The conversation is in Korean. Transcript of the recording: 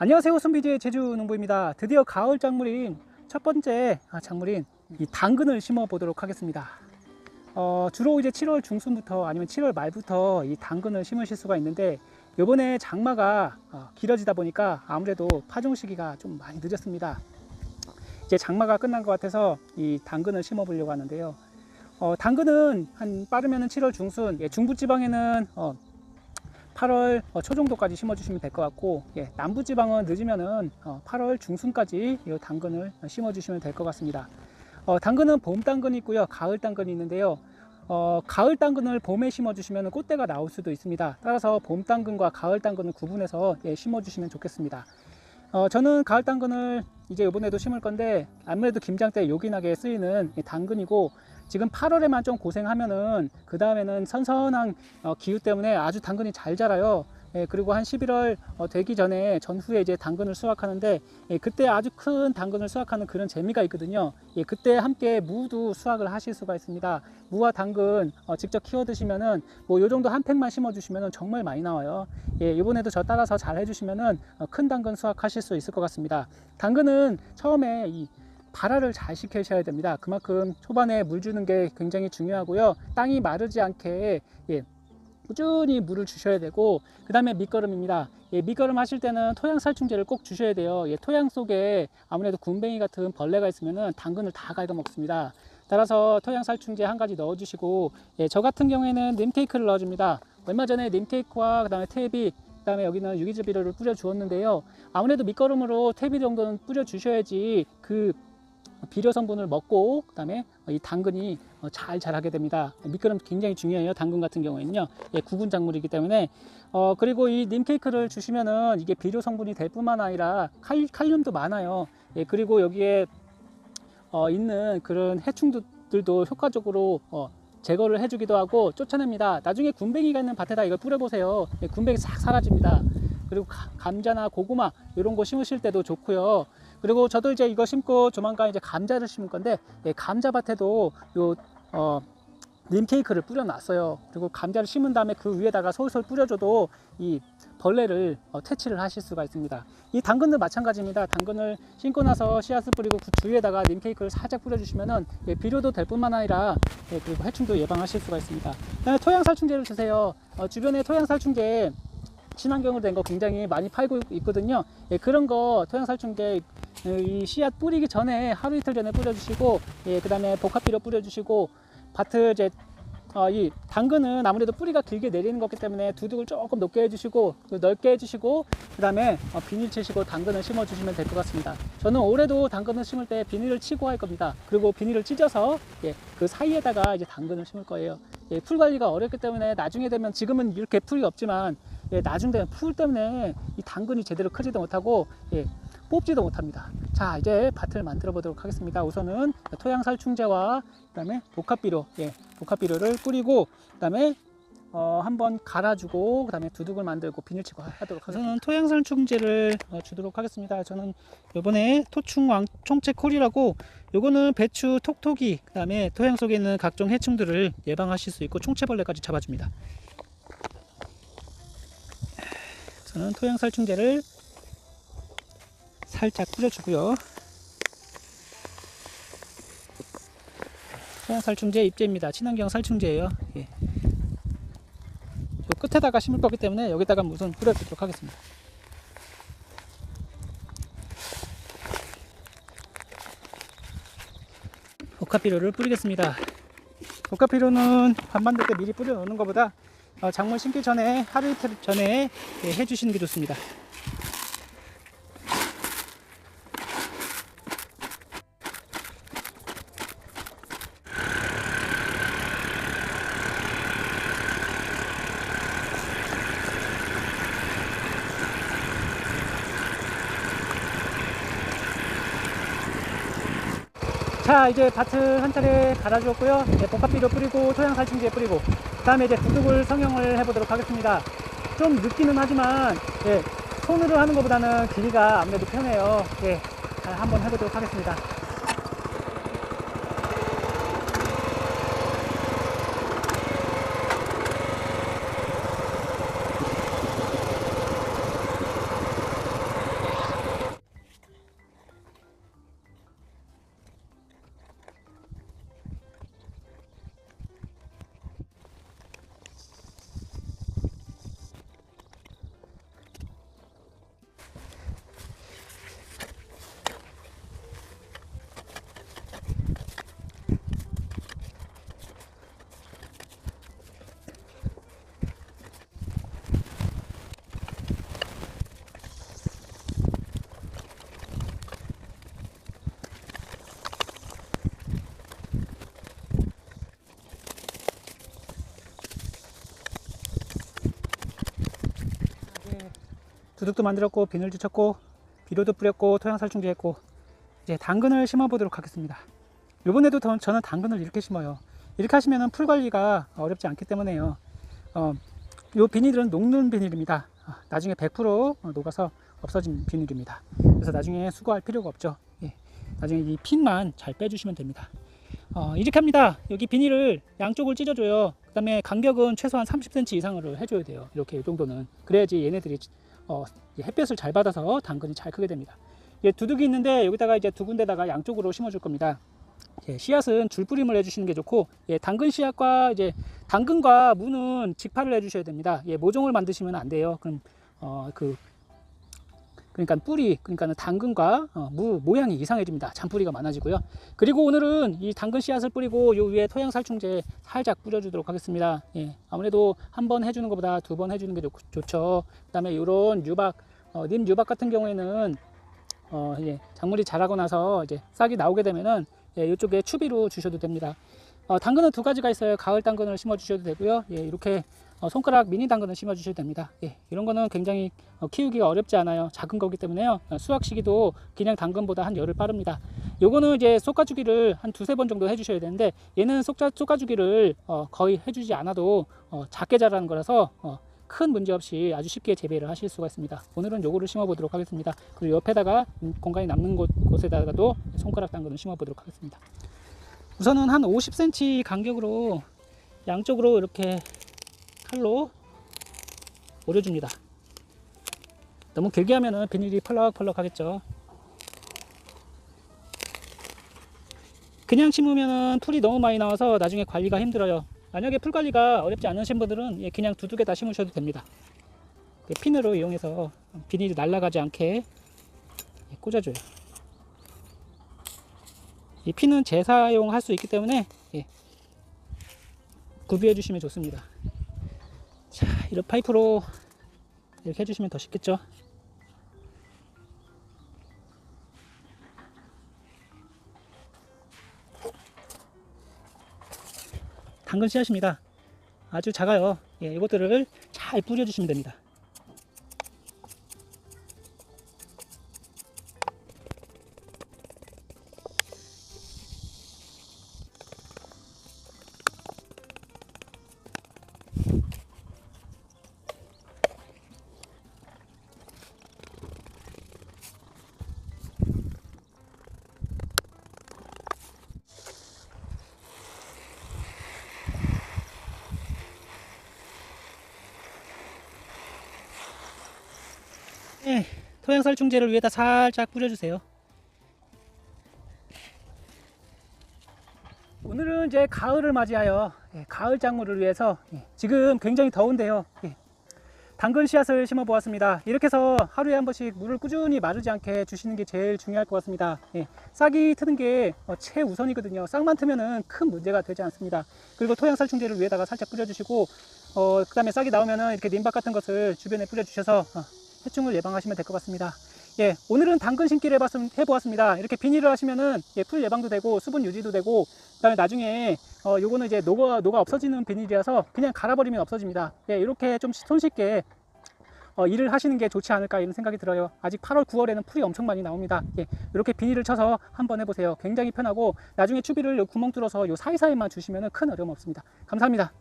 안녕하세요. 손비디의 제주농부입니다. 드디어 가을 작물인 첫 번째 작물인 이 당근을 심어 보도록 하겠습니다. 주로 이제 7월 중순부터 아니면 7월 말부터 이 당근을 심으실 수가 있는데, 요번에 장마가 길어지다 보니까 아무래도 파종 시기가 좀 많이 늦었습니다. 이제 장마가 끝난 것 같아서 이 당근을 심어 보려고 하는데요. 당근은 한 빠르면은 7월 중순, 중부지방에는 8월 초 정도까지 심어주시면 될 것 같고, 남부지방은 늦으면은 8월 중순까지 이 당근을 심어주시면 될 것 같습니다. 당근은 봄 당근이 있고요, 가을 당근이 있는데요. 가을 당근을 봄에 심어주시면 꽃대가 나올 수도 있습니다. 따라서 봄 당근과 가을 당근을 구분해서 심어주시면 좋겠습니다. 저는 가을 당근을 이제 이번에도 심을 건데, 아무래도 김장 때 요긴하게 쓰이는 당근이고, 지금 8월에만 좀 고생하면은 그 다음에는 선선한 기후 때문에 아주 당근이 잘 자라요. 그리고 한 11월 되기 전후에 이제 당근을 수확하는데, 그때 아주 큰 당근을 수확하는 그런 재미가 있거든요. 그때 함께 무도 수확을 하실 수가 있습니다. 무와 당근 직접 키워 드시면은 뭐 요 정도 한 팩만 심어 주시면은 정말 많이 나와요. 이번에도 저 따라서 잘 해주시면은 큰 당근 수확하실 수 있을 것 같습니다. 당근은 처음에 이 발화를 잘 시키셔야 됩니다. 그만큼 초반에 물 주는 게 굉장히 중요하고요. 땅이 마르지 않게 꾸준히 물을 주셔야 되고, 그 다음에 밑거름입니다. 밑거름 하실 때는 토양 살충제를 꼭 주셔야 돼요. 토양 속에 아무래도 군뱅이 같은 벌레가 있으면 당근을 다 갉아먹습니다. 따라서 토양 살충제 한 가지 넣어주시고, 저 같은 경우에는 님테이크를 넣어줍니다. 얼마 전에 님테이크와 그 다음에 퇴비, 그 다음에 여기는 유기질 비료를 뿌려 주었는데요. 아무래도 밑거름으로 퇴비 정도는 뿌려 주셔야지 그 비료 성분을 먹고 그 다음에 이 당근이 잘 자라게 됩니다. 밑거름 굉장히 중요해요. 당근 같은 경우에는요. 구분 작물이기 때문에 그리고 이 님케이크를 주시면은 이게 비료 성분이 될 뿐만 아니라 칼륨도 많아요. 그리고 여기에 있는 그런 해충들도 효과적으로 제거를 해주기도 하고 쫓아냅니다. 나중에 군뱅이가 있는 밭에다 이걸 뿌려보세요. 군뱅이 싹 사라집니다. 그리고 감자나 고구마 이런 거 심으실 때도 좋고요. 그리고 저도 이제 이거 심고 조만간 이제 감자를 심을 건데, 감자밭에도 요 님케이크를 뿌려놨어요. 그리고 감자를 심은 다음에 그 위에다가 솔솔 뿌려줘도 이 벌레를 퇴치를 하실 수가 있습니다. 이 당근도 마찬가지입니다. 당근을 심고 나서 씨앗을 뿌리고 그 주위에다가 님케이크를 살짝 뿌려주시면은 비료도 될 뿐만 아니라 그리고 해충도 예방하실 수가 있습니다. 그다음에 토양 살충제를 주세요. 주변에 토양 살충제 친환경으로 된 거 굉장히 많이 팔고 있거든요. 그런 거 토양 살충제 이 씨앗 뿌리기 전에 하루 이틀 전에 뿌려주시고, 그 다음에 복합비료 뿌려주시고, 밭을 이제 이 당근은 아무래도 뿌리가 길게 내리는 거기 때문에 두둑을 조금 높게 해주시고 넓게 해주시고, 그 다음에 비닐 치시고 당근을 심어 주시면 될 것 같습니다. 저는 올해도 당근을 심을 때 비닐을 치고 할 겁니다. 그리고 비닐을 찢어서 그 사이에다가 이제 당근을 심을 거예요. 풀 관리가 어렵기 때문에 나중에 되면, 지금은 이렇게 풀이 없지만 나중 되면 풀 때문에 이 당근이 제대로 크지도 못하고 뽑지도 못합니다. 자, 이제 밭을 만들어 보도록 하겠습니다. 우선은 토양 살충제와 그 다음에 복합비료를 뿌리고, 그 다음에 한번 갈아주고, 그 다음에 두둑을 만들고 비닐치고 하도록 하겠습니다. 저는 토양 살충제를 주도록 하겠습니다. 저는 요번에 토충 왕총채 콜이라고, 요거는 배추, 톡톡이, 그 다음에 토양 속에 있는 각종 해충들을 예방하실 수 있고 총채벌레까지 잡아줍니다. 저는 토양 살충제를 살짝 뿌려주고요. 토양 살충제 입제입니다. 친환경 살충제예요. 요 끝에다가 심을 거기 때문에 여기다가 우선 뿌려주도록 하겠습니다. 복합비료를 뿌리겠습니다. 복합비료는 밥 만들 때 미리 뿌려 놓는 것보다 작물 심기 전에 하루 이틀 전에 해주시는 게 좋습니다. 자, 이제 밭을 한 차례 갈아주었고요. 복합비료 뿌리고 토양 살충제 뿌리고, 그 다음에 이제 두둑을 성형을 해보도록 하겠습니다. 좀 늦기는 하지만 손으로 하는 것보다는 길이가 아무래도 편해요. 한번 해보도록 하겠습니다. 두둑도 만들었고 비늘도 쳤고 비료도 뿌렸고 토양살충제 했고 이제 당근을 심어 보도록 하겠습니다. 이번에도 저는 당근을 이렇게 심어요. 이렇게 하시면 풀 관리가 어렵지 않기 때문에요. 이 비닐은 녹는 비닐입니다. 나중에 100% 녹아서 없어진 비닐입니다. 그래서 나중에 수거할 필요가 없죠. 예, 나중에 이 핀만 잘 빼주시면 됩니다. 이렇게 합니다. 여기 비닐을 양쪽을 찢어줘요. 그 다음에 간격은 최소한 30cm 이상으로 해줘야 돼요. 이렇게 이 정도는. 그래야지 얘네들이 햇볕을 잘 받아서 당근이 잘 크게 됩니다. 두둑이 있는데 여기다가 이제 두 군데다가 양쪽으로 심어줄 겁니다. 씨앗은 줄뿌림을 해주시는 게 좋고, 당근 씨앗과 이제 당근과 무는 직파를 해주셔야 됩니다. 모종을 만드시면 안 돼요. 그럼 그러니까 뿌리, 그러니까 당근과 무 모양이 이상해집니다. 잔뿌리가 많아지고요. 그리고 오늘은 이 당근 씨앗을 뿌리고 요 위에 토양살충제 살짝 뿌려주도록 하겠습니다. 아무래도 한 번 해주는 것보다 두 번 해주는 게 좋죠. 그 다음에 이런 유박, 님 유박 같은 경우에는 작물이 자라고 나서 이제 싹이 나오게 되면은 이쪽에 추비로 주셔도 됩니다. 당근은 두 가지가 있어요. 가을 당근을 심어 주셔도 되고요. 이렇게 손가락 미니 당근을 심어 주셔도 됩니다. 이런 거는 굉장히 키우기가 어렵지 않아요. 작은 거기 때문에요. 수확 시기도 그냥 당근보다 한 열흘 빠릅니다. 요거는 이제 솎아주기를 한 두세 번 정도 해주셔야 되는데, 얘는 솎아주기를 거의 해주지 않아도 작게 자라는 거라서 큰 문제 없이 아주 쉽게 재배를 하실 수가 있습니다. 오늘은 요거를 심어 보도록 하겠습니다. 그리고 옆에다가 공간이 남는 곳에다가도 손가락 당근을 심어 보도록 하겠습니다. 우선은 한 50cm 간격으로 양쪽으로 이렇게 칼로 오려줍니다. 너무 길게 하면은 비닐이 펄럭펄럭 하겠죠. 그냥 심으면은 풀이 너무 많이 나와서 나중에 관리가 힘들어요. 만약에 풀 관리가 어렵지 않으신 분들은 그냥 두둑에다 심으셔도 됩니다. 핀으로 이용해서 비닐이 날아가지 않게 꽂아줘요. 이 핀은 재사용할 수 있기 때문에 구비해 주시면 좋습니다. 자, 이런 파이프로 이렇게 해주시면 더 쉽겠죠. 당근 씨앗입니다. 아주 작아요. 이것들을 잘 뿌려주시면 됩니다. 토양살충제를 위에다 살짝 뿌려주세요. 오늘은 이제 가을을 맞이하여 가을 작물을 위해서 지금 굉장히 더운데요. 당근 씨앗을 심어 보았습니다. 이렇게 해서 하루에 한 번씩 물을 꾸준히 마르지 않게 주시는 게 제일 중요할 것 같습니다. 싹이 트는 게 최우선이거든요. 싹만 트면은 큰 문제가 되지 않습니다. 그리고 토양살충제를 위에다가 살짝 뿌려주시고, 그 다음에 싹이 나오면은 이렇게 님박 같은 것을 주변에 뿌려주셔서 해충을 예방하시면 될 것 같습니다. 오늘은 당근 심기를 해보았습니다. 이렇게 비닐을 하시면은 풀 예방도 되고 수분 유지도 되고, 그 다음에 나중에 요거는 이제 녹아 없어지는 비닐이라서 그냥 갈아버리면 없어집니다. 이렇게 좀 손쉽게 일을 하시는 게 좋지 않을까 이런 생각이 들어요. 아직 8월 9월에는 풀이 엄청 많이 나옵니다. 이렇게 비닐을 쳐서 한번 해보세요. 굉장히 편하고 나중에 추비를 요 구멍 뚫어서 요 사이사이만 주시면 큰 어려움 없습니다. 감사합니다.